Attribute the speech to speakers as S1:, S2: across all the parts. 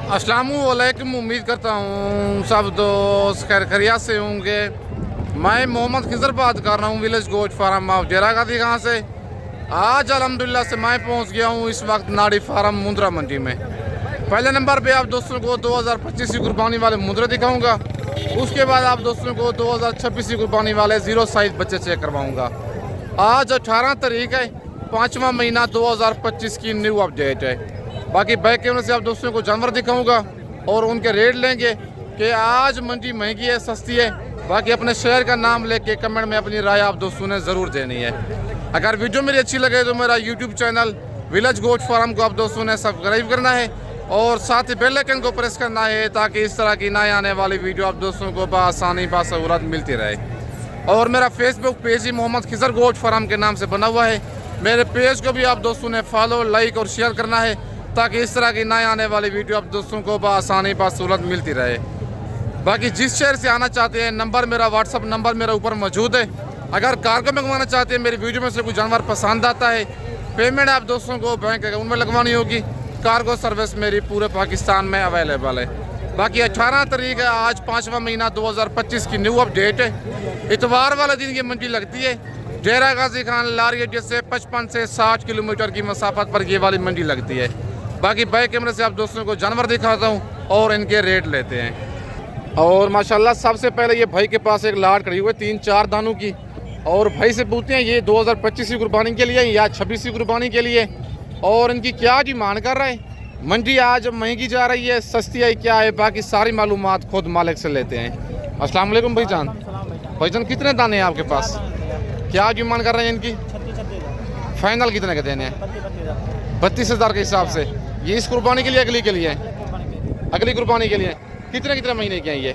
S1: अस्सलामुअलैकुम। उम्मीद करता हूँ सब दोस्त खैर खैरियत से होंगे। मैं मोहम्मद खिजर बात कर रहा हूँ विलेज गोट फार्म ऑफ जेरागादी गाँव से। आज अल्हम्दुलिल्लाह से मैं पहुँच गया हूँ इस वक्त नाड़ी फार्म मुंद्रा मंडी में। पहले नंबर पे आप दोस्तों को 2025 की कुर्बानी वाले मुंद्रे दिखाऊंगा। उसके बाद आप दोस्तों को 2026 की कुर्बानी वाले जीरो साइज बच्चे चेक करवाऊँगा। आज 18 तारीख है, 5वां महीना 2025 की न्यू अपडेट है। बाकी बैक कैमरे से आप दोस्तों को जानवर दिखाऊंगा और उनके रेट लेंगे कि आज मंडी महंगी है सस्ती है। बाकी अपने शहर का नाम लेके कमेंट में अपनी राय आप दोस्तों ने ज़रूर देनी है। अगर वीडियो मेरी अच्छी लगे तो मेरा YouTube channel village goat farm को आप दोस्तों ने सब्सक्राइब करना है और साथ ही बेल आइकन को प्रेस करना है ताकि इस तरह की नए आने वाली वीडियो आप दोस्तों को बआसानी बासहूलत मिलती रहे। और मेरा फेसबुक पेज ही मोहम्मद खिजर गोट फार्म के नाम से बना हुआ है। मेरे पेज को भी आप दोस्तों ने फॉलो, लाइक और शेयर करना है ताकि इस तरह की नए आने वाली वीडियो आप दोस्तों को बआसानी बासहूलत मिलती रहे। बाकी जिस शहर से आना चाहते हैं नंबर मेरा व्हाट्सअप नंबर मेरा ऊपर मौजूद है। अगर कार्गो में मंगवाना चाहते हैं मेरी वीडियो में से कोई जानवर पसंद आता है, पेमेंट आप दोस्तों को बैंक अकाउंट में लगवानी होगी। कार्गो सर्विस मेरी पूरे पाकिस्तान में अवेलेबल है। बाकी 18 तारीख है, आज 5वां महीना 2025 की न्यू अपडेट है। इतवार वाले दिन ये मंडी लगती है। डेरा गाजी खान लारिया से 55 से 60 किलोमीटर की मसाफत पर ये वाली मंडी लगती है। बाकी बैक कैमरे से आप दोस्तों को जानवर दिखाता हूँ और इनके रेट लेते हैं। और माशाल्लाह सबसे पहले ये भाई के पास एक लाट खड़ी हुई है 3-4 दानों की। और भाई से पूछते हैं ये 2025 की कुर्बानी के लिए या 26 की कुर्बानी के लिए और इनकी क्या डिमांड कर रहे हैं। मंडी आज महंगी जा रही है, सस्ती है, क्या है, बाकी सारी मालूमात खुद मालिक से लेते हैं। अस्सलाम वालेकुम भाईजान। भाईजान कितने दाने हैं आपके पास, क्या डिमांड कर रहे हैं इनकी? फाइनल कितने के देने हैं? 32,000 के हिसाब से। ये इस कुर्बानी के लिए अगली के लिए अगली कुर्बानी के लिए कितने कितने महीने के हैं ये?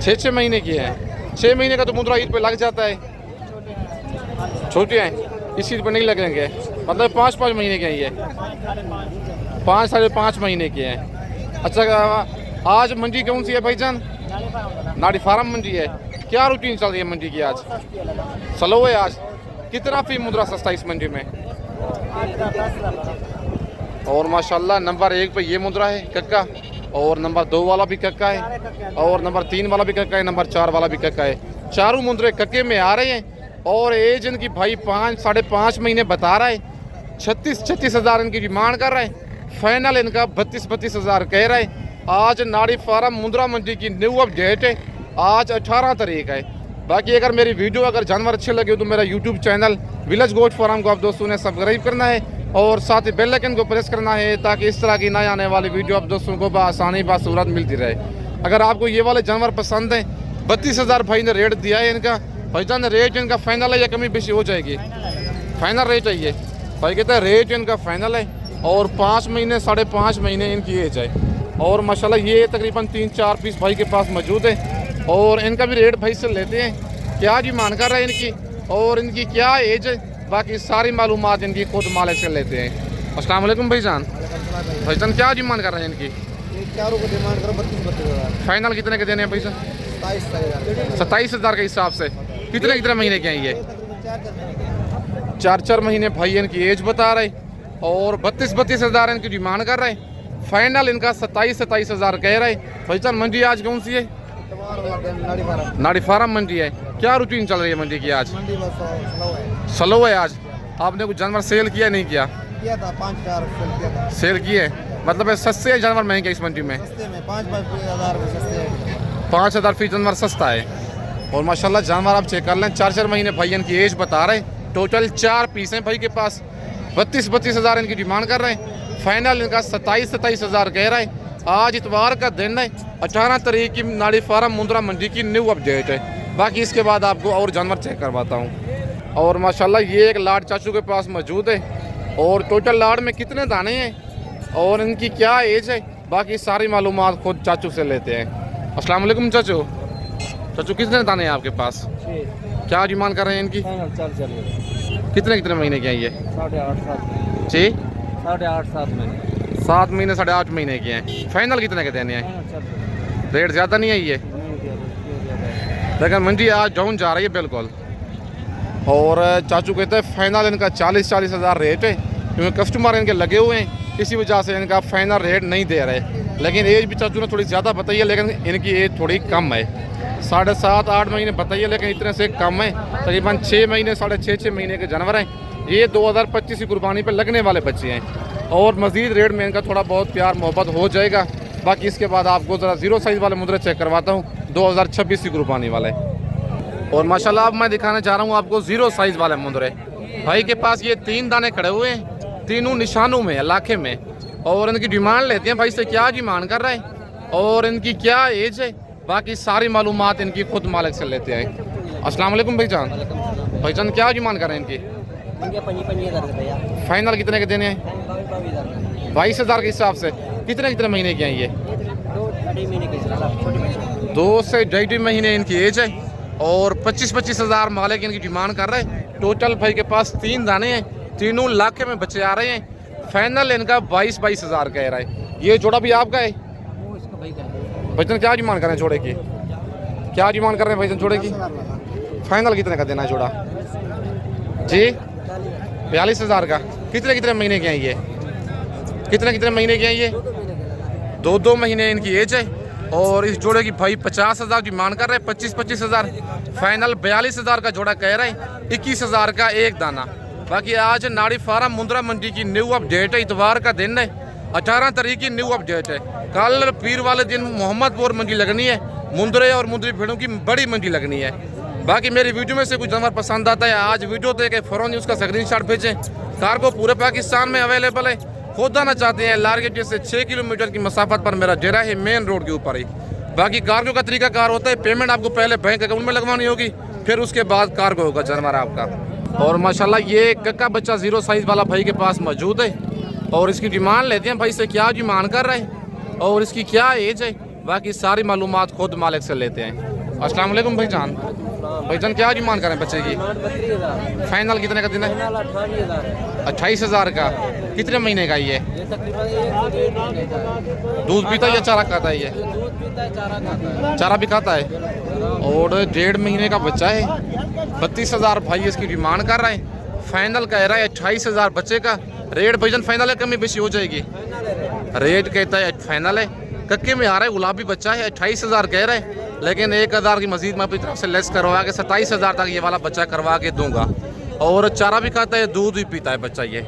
S1: 6 महीने की है। 6 महीने का तो मुद्रा ईद पे लग जाता है। छोटे हैं इस चीज़ पर नहीं लगेंगे, मतलब 5-5 महीने के हैं ये, 5-5.5 महीने के हैं। अच्छा आज मंडी कौन सी है भाईजान? नाड़ी फार्म मंडी है। क्या रूटीन चल रही है मंडी की आज? स्लो है आज। कितना फी मुद्रा सस्ता इस मंडी में? और माशाल्लाह नंबर 1 पे ये मुद्रा है कक्का, और नंबर 2 वाला भी कक्का है, और नंबर 3 वाला भी कक्का है, नंबर 4 वाला भी कक्का है। चारों मुद्रे कक्के में आ रहे हैं। और एज इनकी भाई 5-5.5 महीने बता रहा है। 36 हज़ार इनकी डिमांड कर रहे हैं। फाइनल इनका 32 हज़ार कह रहे हैं। आज नाड़ी फार्म मुंद्रा मंडी की न्यू अपडेट है। आज 18 तारीख है। बाकी अगर मेरी वीडियो अगर जानवर अच्छे लगे तो मेरा YouTube channel village goat farm को आप दोस्तों ने सब्सक्राइब करना है और साथ ही बेल आइकन को प्रेस करना है ताकि इस तरह की नए आने वाली वीडियो आप दोस्तों को बआसानी बासूरत मिलती रहे। अगर आपको ये वाले जानवर पसंद हैं, 32 हज़ार भाई ने रेट दिया है इनका। भाईजान रेट इनका फाइनल है या कमी बेशी हो जाएगी? फाइनल रेट है ये। भाई कहते हैं रेट इनका फाइनल है और 5 महीने 5.5 महीने इनकी एज है। और माशाल्लाह ये तकरीबन 3-4 पीस भाई के पास मौजूद है और इनका भी रेट भाई से लेते हैं। क्या डिमांड कर रहे हैं इनकी और इनकी क्या एज है, बाकी सारी मालूमात इनकी खुद मालिक से लेते हैं। अस्सलाम वालेकुम भाईजान। भाईजान क्या डिमांड कर रहे हैं इनकी?
S2: चारों को डिमांड करो 32,000।
S1: फाइनल कितने के देने हैं भाईजान? 27 हज़ार के हिसाब से। कितने महीने के हैं ये? 4 महीने भाई इनकी एज बता रहे और 32 हज़ार इनकी डिमांड कर रहे हैं। फाइनल इनका 27 हज़ार कह रहे। भाईजान मंडी आज कौन सी है? नाड़ी फार्म मंडी है। क्या रूटीन चल रही है मंडी की आज? स्लो है आज। आपने कुछ जानवर सेल किया नहीं किया?
S2: किया था 5-4
S1: सेल किए, मतलब सस्ते जानवर महंगे इस मंडी में? 5,000 फी जानवर सस्ता है। और माशाल्लाह जानवर आप चेक कर लें, 4 महीने भाई इनकी एज बता रहे। टोटल 4 पीस हैं भाई के पास। 32 हज़ार इनकी डिमांड कर रहे हैं। फाइनल इनका 27 हज़ार कह रहे हैं। आज इतवार का दिन है, 18 तारीख की नाड़ी फार्म मुंद्रा मंडी की न्यू अपडेट है। बाकी इसके बाद आपको और जानवर चेक करवाता हूँ। और माशाल्लाह ये एक लाट चाचू के पास मौजूद है और टोटल लाट में कितने दाने हैं और इनकी क्या एज है, बाकी सारी मालूमात खुद चाचू से लेते हैं। अस्सलाम वालेकुम चाचू। चाचू कितने दाने हैं आपके पास? क्या डिमांड कर रहे हैं इनकी? कितने महीने के हैं ये?
S2: 8.5-7 8.5-7 महीने।
S1: 7 महीने 8.5 महीने के हैं। फाइनल कितने के देने हैं? रेट ज़्यादा नहीं है ये, लेकिन मंडी आज डाउन जा रही है बिल्कुल। और चाचू कहते हैं फाइनल इनका 40 हज़ार रेट है क्योंकि कस्टमर इनके लगे हुए हैं। इसी वजह से इनका फाइनल रेट नहीं दे रहे। लेकिन एज भी चाचू ने थोड़ी ज़्यादा बताई है, लेकिन इनकी एज थोड़ी कम है, 7.5-8 महीने बताइए, लेकिन इतने से कम है। तकरीबन 6 महीने 6.5 महीने के जानवर हैं। ये 2025 की कुर्बानी पर लगने वाले बच्चे हैं और मज़ीद रेट में इनका थोड़ा बहुत प्यार मोहब्बत हो जाएगा। बाकी इसके बाद आपको ज़रा 0 साइज़ वाले मुद्रे चेक करवाता हूँ, 2026 की कुर्बानी वाले। और माशाल्लाह अब मैं दिखाने जा रहा हूँ आपको 0 साइज़ वाले मुद्रे। भाई के पास ये 3 दाने खड़े हुए हैं, तीनों निशानों में, लाखे में। और इनकी डिमांड लेते हैं भाई से, क्या डिमांड कर रहे हैं और इनकी क्या एज है, बाकी सारी मालूमात इनकी खुद मालिक से लेते हैं। अस्सलाम वालेकुम भाईजान। भाईजान क्या डिमांड कर रहे हैं इनकी? फाइनल कितने के देने हैं? 22,000 के हिसाब से। कितने महीने के हैं ये? 2 से 2.5 महीने इनकी एज है और 25,000 मालिक इनकी डिमांड कर रहे हैं। टोटल भाई के पास 3 दाने हैं, तीनों लाखे में बच्चे आ रहे हैं। फाइनल इनका 22,000 कह रहा है। ये जोड़ा भी आपका है? भाईजान क्या डिमांड कर रहे हैं जोड़े की? क्या डिमांड कर रहे हैं भाईजान जोड़े की? फाइनल कितने का देना है जोड़ा जी? 42,000 का। कितने महीने के हैं ये? कितने महीने के हैं ये? 2 महीने इनकी एज है और इस जोड़े की भाई 50,000 डिमांड कर रहे हैं। 25,000 फाइनल 42,000 का जोड़ा कह रहे हैं। 21,000 का एक दाना। बाकी आज नाड़ी फार्म मुंद्रा मंडी की न्यू अपडेट है, इतवार का दिन है, 18 तारीख की न्यू अपडेट है। कल पीर वाले दिन मोहम्मदपुर मंडी लगनी है, मुंद्रे और मुंद्री भेड़ों की बड़ी मंडी लगनी है। बाकी मेरी वीडियो में से कुछ जानवर पसंद आता है, आज वीडियो देख के फ़ौरन उसका स्क्रीनशॉट भेजें। कार्गो पूरे पाकिस्तान में अवेलेबल है। खुद आना चाहते हैं लारगेट से 6 किलोमीटर की मसाफत पर मेरा डेरा है, मेन रोड के ऊपर ही। बाकी कार्गो का तरीका कार होता है, पेमेंट आपको पहले बैंक अकाउंट में लगवानी होगी, फिर उसके बाद कार्गो होगा जानवर आपका। और माशाल्लाह ये कक्का बच्चा 0 साइज़ वाला भाई के पास मौजूद है और इसकी डिमांड लेते हैं भाई से, क्या डिमांड कर रहे हैं और इसकी क्या एज है, बाकी सारी मालूमात खुद मालिक से लेते हैं। अस्सलाम वालेकुम भाईजान। भाईजान क्या डिमांड कर रहे हैं बच्चे की? फाइनल कितने का देना है? 28,000 का। कितने महीने का ये? दूध पीता है या चारा खाता है ये? चारा भी खाता है और 1.5 महीने का बच्चा है। 32,000 भाई इसकी डिमांड कर रहे हैं। फाइनल कह रहा है 28,000 बच्चे का। रेट भाईजान फाइनल है, कमी बेशी हो जाएगी? रेट कहता है फाइनल है। कक्के में आ रहा है, गुलाबी बच्चा है, 28,000 कह रहे हैं, लेकिन 1,000 की मजीद मैं अपनी तरफ से लेस करवा के 27,000 तक ये वाला बच्चा करवा के दूंगा। और चारा भी खाता है, दूध भी पीता है बच्चा ये।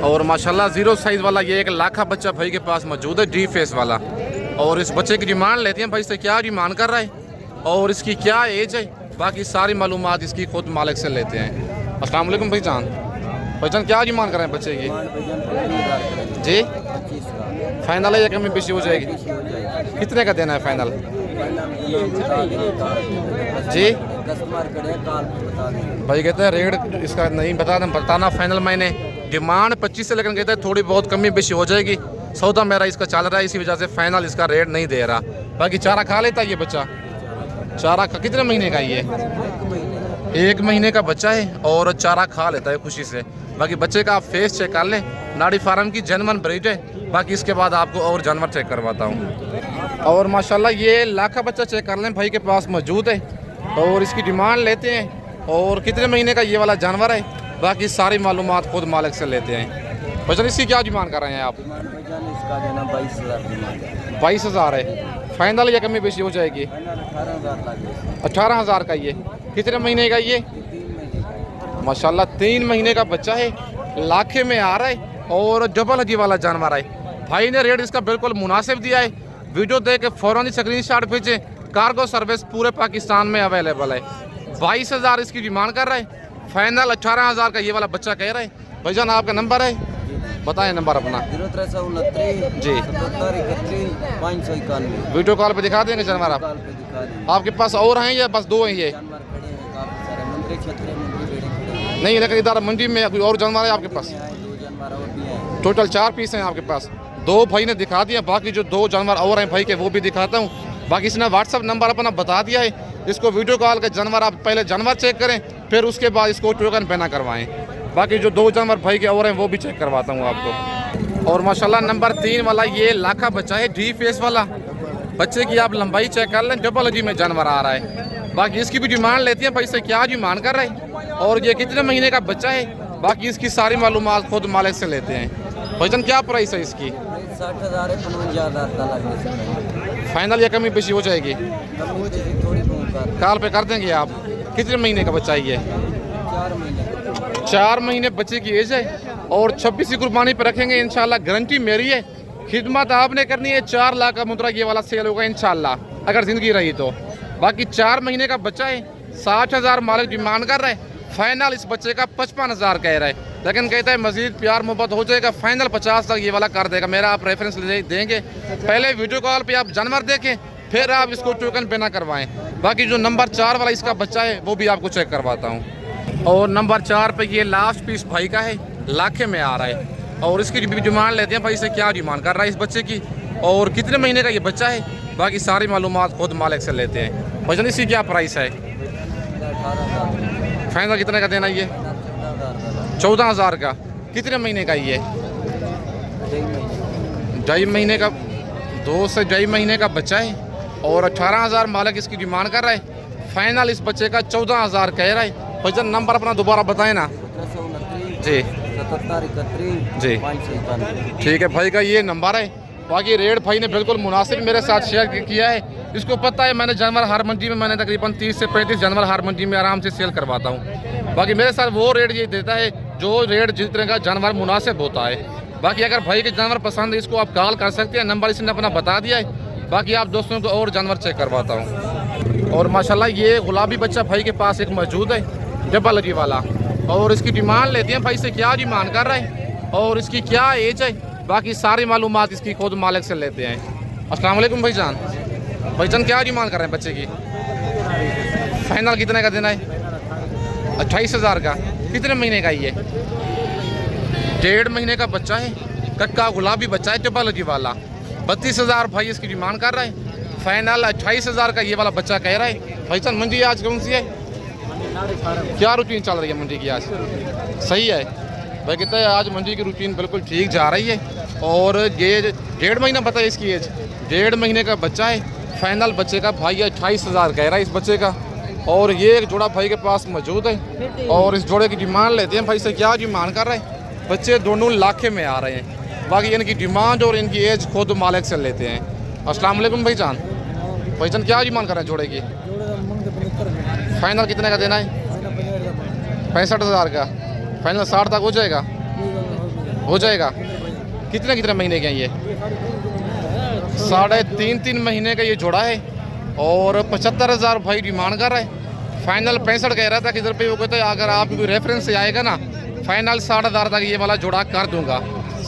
S1: और माशाल्लाह 0 साइज़ वाला ये 1 लाखा बच्चा भाई के पास मौजूद है, डी फेस वाला। और इस बच्चे की डिमांड लेते हैं भाई से, क्या डिमांड कर रहा है और इसकी क्या एज है, बाकी सारी मालूमात इसकी खुद मालिक से लेते हैं। अस्सलाम वालेकुम भाईजान। भाईजान क्या डिमांड कर रहे हैं बच्चे की जी? फाइनल है या कमी बेशी हो जाएगी? कितने का देना है फाइनल जी? भाई कहते हैं रेट इसका नहीं बताना फाइनल। मैंने डिमांड 25 से, लेकिन कहते हैं थोड़ी बहुत कमी बेशी हो जाएगी। सौदा मेरा इसका चल रहा है, इसी वजह से फाइनल इसका रेट नहीं दे रहा। बाकी चारा खा लेता है ये बच्चा? चारा कितने महीने का ये? 1 महीने का बच्चा है और चारा खा लेता है खुशी से। बाकी बच्चे का आप फेस चेक कर लें, नाड़ी फार्म की जनमन ब्रीड है। बाकी इसके बाद आपको और जानवर चेक करवाता हूँ। और माशाल्लाह ये लाखा बच्चा चेक कर लें, भाई के पास मौजूद है और इसकी डिमांड लेते हैं और कितने महीने का ये वाला जानवर है, बाकी सारी मालूमात खुद मालिक से लेते हैं। बच्चा इसकी क्या डिमांड कर रहे हैं आप? 22,000 है। फाइनल या कमी बेशी हो जाएगी? 18,000 का ये। कितने महीने का ये? माशाल्लाह 3 महीने का बच्चा है, लाखे में आ रहा है और डबल हड्डी वाला जानवर है। भाई ने रेट इसका बिल्कुल मुनासिब दिया है। वीडियो देख के फ़ौरन ही स्क्रीनशॉट भेजें। कार्गो सर्विस पूरे पाकिस्तान में अवेलेबल है। 22,000 इसकी डिमांड कर रहा है। फाइनल 18,000 का ये वाला बच्चा कह रहा है। भाईजान आपका नंबर है, बताएं नंबर अपना।
S2: 0369
S1: जी
S2: 77
S1: वीडियो कॉल पे दिखा देंगे जानवर आप? आपके पास और हैं या बस 2 हैं ये? नहीं, लेकिन इधर मंडी में कोई और जानवर है आपके पास? टोटल 4 पीस हैं आपके पास। 2 भाई ने दिखा दिया, बाकी जो 2 जानवर और हैं भाई के वो भी दिखाता हूँ। बाकी इसने व्हाट्सअप नंबर अपना बता दिया है। इसको वीडियो कॉल के जानवर आप पहले जानवर चेक करें, फिर उसके बाद इसको टोकन पहना करवाएं। बाकी जो 2 जानवर भाई के और हैं वो भी चेक करवाता हूँ आपको। और माशाल्लाह नंबर 3 वाला ये लाखा बच्चा है, डी फेस वाला। बच्चे की आप लंबाई चेक कर लें, डबल जी में जानवर आ रहा है। बाकी इसकी भी डिमांड लेती हैं भाई से, क्या डिमांड कर रहे हैं और ये कितने महीने का बच्चा है, बाकी इसकी सारी मालूमात खुद मालिक से लेते हैं। भाईजान क्या प्राइस है इसकी?
S2: 60,000 55,000 का लगे।
S1: फाइनल या कमी पेशी हो जाएगी?
S2: थोड़ी बहुत
S1: कॉल पे कर देंगे आप। कितने महीने का बच्चा है ये?
S2: 4 महीने।
S1: 4 महीने बच्चे की एज है और 26 की कुर्बानी पर रखेंगे इंशाल्लाह, गारंटी मेरी है। खिदमत आपने करनी है। 4 लाख का मुद्रा ये वाला सेल होगा इंशाल्लाह, अगर ज़िंदगी रही तो। बाकी 4 महीने का बच्चा है, 60,000 मालिक डिमांड कर रहा है। फाइनल इस बच्चे का 55,000 कह रहा है, लेकिन कहता है मजीद प्यार मोहब्बत हो जाएगा, फाइनल 50 तक ये वाला कर देगा। मेरा आप रेफरेंस देंगे, पहले वीडियो कॉल पे आप जानवर देखें, फिर आप इसको टोकन पे ना करवाएं। बाकी जो नंबर 4 वाला इसका बच्चा है वो भी आपको चेक करवाता हूँ। और नंबर 4 पे ये लास्ट पीस भाई का है, लाखे में आ रहा है। और इसकी डिमांड लेते हैं भाई से, क्या डिमांड कर रहा है इस बच्चे की और कितने महीने का ये बच्चा है, बाकी सारी मालूमात खुद मालिक से लेते हैं। भाईजान इसकी क्या प्राइस है?
S2: 18,000।
S1: फाइनल कितने का देना ये? 14,000 का। कितने महीने का ये? 2.5 महीने का, 2 से 2.5 महीने का बच्चा है और 18,000 मालिक इसकी डिमांड कर रहा है। फाइनल इस बच्चे का 14,000 कह रहा है। भाईजान नंबर अपना दोबारा बताएं ना।
S2: 1929
S1: जी
S2: 77 31
S1: जी
S2: 591।
S1: ठीक है भाई का ये नंबर है। बाकी रेट भाई ने बिल्कुल मुनासिब मेरे साथ शेयर किया है। इसको पता है मैंने जानवर हर मंडी में, मैंने तकरीबन 30 से 35 जानवर हर मंडी में आराम से सेल करवाता हूँ। बाकी मेरे साथ वो रेट ये देता है जो रेट जिस तरह का जानवर मुनासिब होता है। बाकी अगर भाई के जानवर पसंद है इसको आप कॉल कर सकते हैं, नंबर इसने अपना बता दिया है। बाकी आप दोस्तों को और जानवर चेक करवाता हूँ। और माशाल्लाह ये गुलाबी बच्चा भाई के पास एक मौजूद है, डबल जी वाला। और इसकी डिमांड लेते हैं भाई से, क्या डिमांड कर रहा है और इसकी क्या एज है, बाकी सारी मालूमात इसकी खुद मालिक से लेते हैं। अस्सलाम वालेकुम भाईजान। भाईजान क्या डिमांड कर रहे हैं बच्चे की? फाइनल कितने का देना है? 28,000 का। कितने महीने का ये? 1.5 महीने का बच्चा है, कक्का गुलाबी बच्चा है, डबल जी वाला। 32,000 भाई इसकी डिमांड कर रहा है। फाइनल 28,000 का ये वाला बच्चा कह रहा है। भाईजान मंडी आज कौन सी है? क्या रूटीन चल रही है मंडी की आज? सही है भाई, कहता है आज मंडी की रूटीन बिल्कुल ठीक जा रही है। और ये 1.5 महीना बताया इसकी एज, 1.5 महीने का बच्चा है। फाइनल बच्चे का भाई 28,000 कह रहा है इस बच्चे का। और ये एक जोड़ा भाई के पास मौजूद है और इस जोड़े की डिमांड लेते हैं भाई से, क्या डिमांड कर रहे हैं। बच्चे दोनों लाखे में आ रहे हैं। बाकी इनकी डिमांड और इनकी एज खुद मालिक से लेते हैं। अस्सलाम वालेकुम भाईजान। भाईजान क्या डिमांड कर रहे हैं जोड़े की? फाइनल कितने का देना है? 65,000 का। फाइनल 60 तक हो जाएगा? हो जाएगा। कितने महीने के हैं ये? 3.5 महीने का ये जोड़ा है और 75,000 भाई डिमांड कर रहा है। फाइनल 65 कह रहा था किधर पे, वो कहते हैं अगर आप कोई रेफरेंस से आएगा ना, फाइनल 60,000 तक ये वाला जोड़ा कर दूंगा।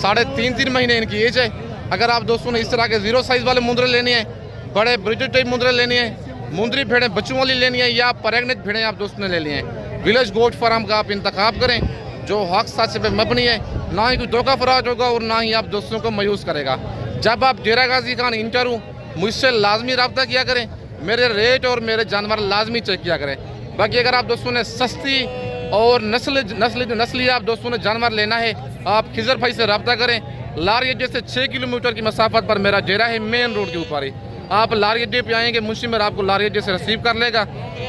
S1: 3.5 महीने इनकी एज है। अगर आप दोस्तों ने इस तरह के 0 साइज़ वाले मुंदरे लेने हैं, बड़े ब्रिटिश टाइप मुंदरे लेने हैं, मुंदरी भेड़ें बच्चों वाली लेनी है या प्रेग्नेंट भेड़ें आप दोस्तों ने लेनी है, विलेज गोट फार्म का आप इंतखाब करें जो हक सच पे मबनी है, ना ही कोई धोखा फराज होगा और ना ही आप दोस्तों को मायूस करेगा। जब आप डेरा गाजी खान इंटर हूँ, मुझसे लाजमी रब्ता किया करें, मेरे रेट और मेरे जानवर लाजमी चेक किया करें। बाकी अगर आप दोस्तों ने सस्ती और नस्ली आप दोस्तों ने जानवर लेना है, आप खिजर भाई से रब्ता करें। लारी अड्डे से 6 किलोमीटर की मसाफत पर मेरा डेरा है, मेन रोड के ऊपर ही। आप लारी अड्डे पे आएंगे, मुंशी मेरा आपको लारी अड्डे से रिसीव कर लेगा।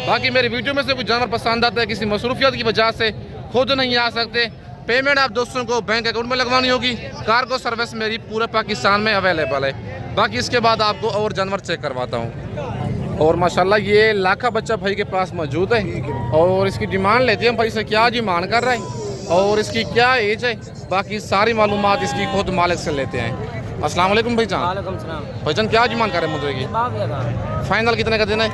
S1: बाकी मेरी वीडियो में से कोई जानवर पसंद आता है, किसी मसरूफियत की वजह से खुद नहीं आ सकते, पेमेंट आप दोस्तों को बैंक अकाउंट में लगवानी होगी। कार्गो सर्विस मेरी पूरे पाकिस्तान में अवेलेबल है। बाकी इसके बाद आपको और जानवर चेक करवाता हूँ। और माशाल्लाह ये लाखा बच्चा भाई के पास मौजूद है और इसकी डिमांड लेते हैं भाई से, क्या डिमांड कर रहा है और इसकी क्या एज है, बाकी सारी मालूमात इसकी खुद मालिक से लेते हैं। अस्सलाम वालेकुम भाईजान। भाईजान क्या डिमांड कर रहे हैं मुद्रे की? फाइनल कितने का देना है?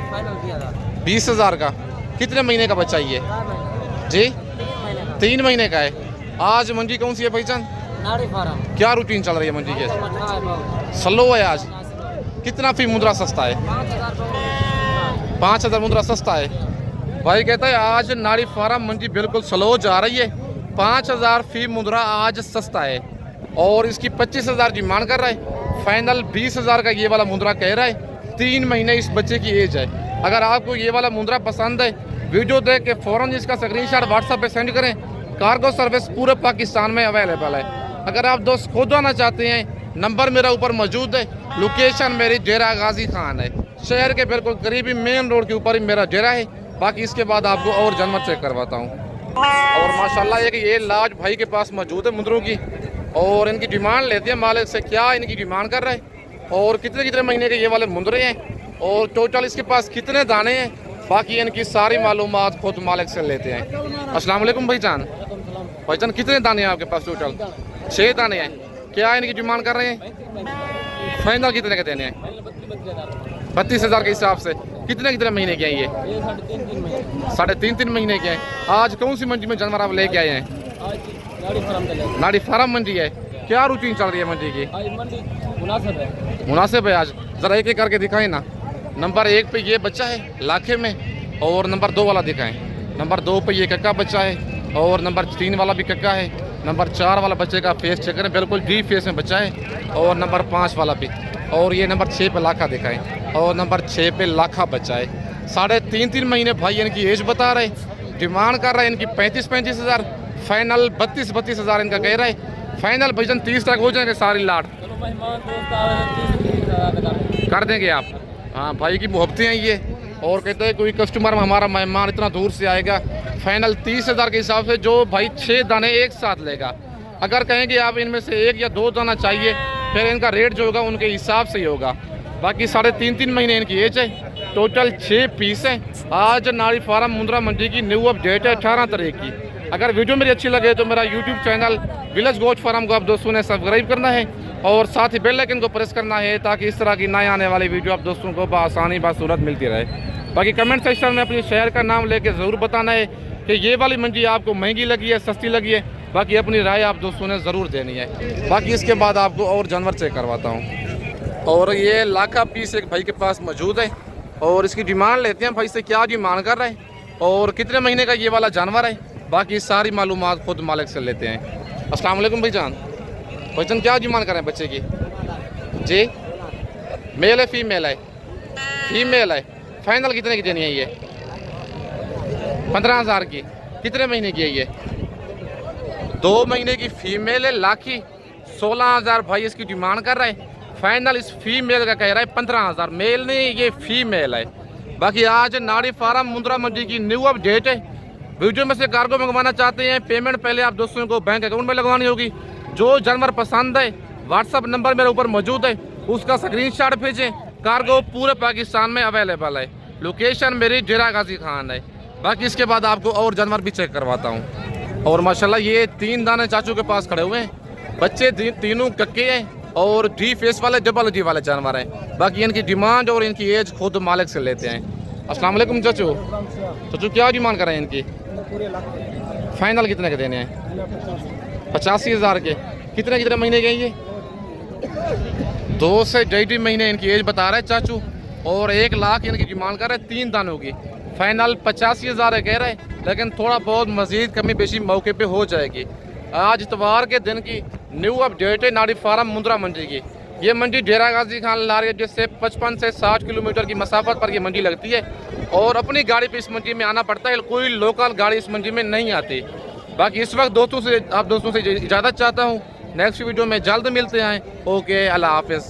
S1: 20,000 का। कितने महीने का बच्चा ये? जी 3 महीने का है। आज मंडी कौन सी है भाईजान? क्या रूटीन चल रही है मंडी की? स्लो है आज। कितना फी मुद्रा सस्ता है? 5,000 मुद्रा सस्ता है। भाई कहता है आज नाड़ी फार्म मंडी बिल्कुल स्लो जा रही है, 5,000 फी मुद्रा आज सस्ता है। और इसकी 25,000 डिमांड कर रहा है। फाइनल 20,000 का ये वाला मुद्रा कह रहा है। 3 महीने इस बच्चे की एज है। अगर आपको ये वाला मुद्रा पसंद है, वीडियो देख के फ़ौरन इसका स्क्रीनशॉट व्हाट्सएप पे सेंड करें। कार्गो सर्विस पूरे पाकिस्तान में अवेलेबल है। अगर आप दोस्त खुद आना चाहते हैं, नंबर मेरा ऊपर मौजूद है। लोकेशन मेरी डेरा गाजी खान है, शहर के बिल्कुल करीबी मेन रोड के ऊपर ही मेरा डेरा है। बाकी इसके बाद आपको और जानवर चेक करवाता हूँ। और माशाल्लाह एक ये लाज भाई के पास मौजूद है मुद्रों की। और इनकी डिमांड लेते हैं मालिक से, क्या इनकी डिमांड कर रहे हैं और कितने कितने महीने के ये वाले मुंदरे हैं और टोटल इसके पास कितने दाने हैं, बाकी इनकी सारी मालूमात खुद मालिक से लेते हैं। अस्सलाम वालेकुम भाईजान। भाईजान कितने दाने हैं आपके पास? टोटल 6 दाने हैं। क्या इनकी डिमांड कर रहे हैं? फाइनल कितने के देने हैं? 32,000 के हिसाब से। कितने कितने महीने के हैं ये? 3.5 महीने के हैं। आज कौन सी मंडी में जानवर आप लेके आए हैं? नाड़ी फार्म मंडी है। क्या रूटीन चल रही है मंडी की? मुनासिब है आज। जरा एक एक करके दिखाएं ना। नंबर 1 पे ये बच्चा है लाखे में और नंबर 2 वाला दिखाएं। नंबर 2 पे ये कक्का बच्चा है और नंबर 3 वाला भी कक्का है। नंबर 4 वाला बच्चे का फेस चेक करें, बिल्कुल डी फेस में बच्चा है और नंबर 5 वाला भी। और ये नंबर 6 पे लाखा दिखाएं और नंबर 6 पे लाखा बच्चा है। 3.5 महीने भाई इनकी एज बता रहे, डिमांड कर रहे हैं इनकी 35 हज़ार, फाइनल 32 हज़ार इनका कह रहा है। फाइनल भाईजान 30 तक हो जाएंगे सारी लाट कर देंगे आप। हाँ भाई की मोहब्बतें हैं ये। और कहते हैं कोई कस्टमर हमारा मेहमान इतना दूर से आएगा, फाइनल 30,000 के हिसाब से जो भाई 6 दाने एक साथ लेगा। अगर कहेंगे आप इनमें से 1 या 2 दाना चाहिए, फिर इनका रेट जो होगा उनके हिसाब से ही होगा। बाकी 3.5 महीने इनकी एज है। टोटल 6 पीस हैं। आज नाड़ी फार्म मुंद्रा मंडी की न्यू अपडेट है 18 तारीख की। अगर वीडियो मेरी अच्छी लगे तो मेरा यूट्यूब चैनल विलेज गोश्त फार्म को आप दोस्तों ने सब्सक्राइब करना है और साथ ही बेल आइकन को प्रेस करना है ताकि इस तरह की नए आने वाली वीडियो आप दोस्तों को बआसानी बासूरत मिलती रहे। बाकी कमेंट सेक्शन में अपने शहर का नाम लेके ज़रूर बताना है कि ये वाली मंडी आपको महंगी लगी है, सस्ती लगी है। बाकी अपनी राय आप दोस्तों ने ज़रूर देनी है। बाकी इसके बाद आपको और जानवर चेक करवाता हूँ। और ये लाखा पीस एक भाई के पास मौजूद है और इसकी डिमांड लेते हैं भाई से, क्या डिमांड कर रहे हैं और कितने महीने का ये वाला जानवर है। बाकी सारी मालूमात खुद मालिक से लेते हैं। अस्सलाम वालेकुम भाईजान। भाईजान क्या डिमांड कर रहे हैं बच्चे की? जी मेल है फीमेल है? फीमेल है। फाइनल कितने की देनी है ये? 15,000 की। कितने महीने की है ये? 2 महीने की फीमेल है। लाखी 16,000 भाई इसकी डिमांड कर रहा है। फाइनल इस फीमेल का कह रहा है 15,000। मेल नहीं, ये फीमेल है। बाकी आज नाड़ी फार्म मुंद्रा मंडी की न्यू अपडेट है। वीडियो में से कार्गो मंगवाना चाहते हैं, पेमेंट पहले आप दोस्तों को बैंक अकाउंट में लगवानी होगी। जो जानवर पसंद है व्हाट्सअप नंबर मेरे ऊपर मौजूद है, उसका स्क्रीनशॉट भेजें। कार्गो पूरे पाकिस्तान में अवेलेबल है। लोकेशन मेरी डेरा गाजी खान है। बाकी इसके बाद आपको और जानवर भी चेक करवाता हूँ। और माशाल्लाह ये 3 दाने चाचू के पास खड़े हुए हैं। बच्चे तीनों कक्के हैं और डी फेस वाले डबल डी वाले जानवर हैं। बाकी इनकी डिमांड और इनकी एज खुद मालिक से लेते हैं। अस्सलाम वालेकुम चाचू। चाचू क्या डिमांड कर रहे हैं इनकी? फाइनल कितने के देने हैं? 85,000 के। कितने कितने महीने के हैं ये? 2 से 1.5 महीने इनकी एज बता रहे हैं चाचू और 1 लाख इनकी डिमांड कर रहे हैं 3 दानों की। फाइनल 85,000 है कह रहे हैं, लेकिन थोड़ा बहुत मजीद कमी बेशी मौके पे हो जाएगी। आज इतवार के दिन की न्यू अपडेट है नाड़ी फार्म मुंद्रा मंडी की। ये मंडी डेरा गाजी खान लारी जिससे 55 से 60 किलोमीटर की मसाफत पर ये मंडी लगती है और अपनी गाड़ी पे इस मंडी में आना पड़ता है। कोई लोकल गाड़ी इस मंडी में नहीं आती। बाकी इस वक्त दोस्तों से इजाज़त चाहता हूँ। नेक्स्ट वीडियो में जल्द मिलते हैं। ओके, अल्लाह हाफिज़।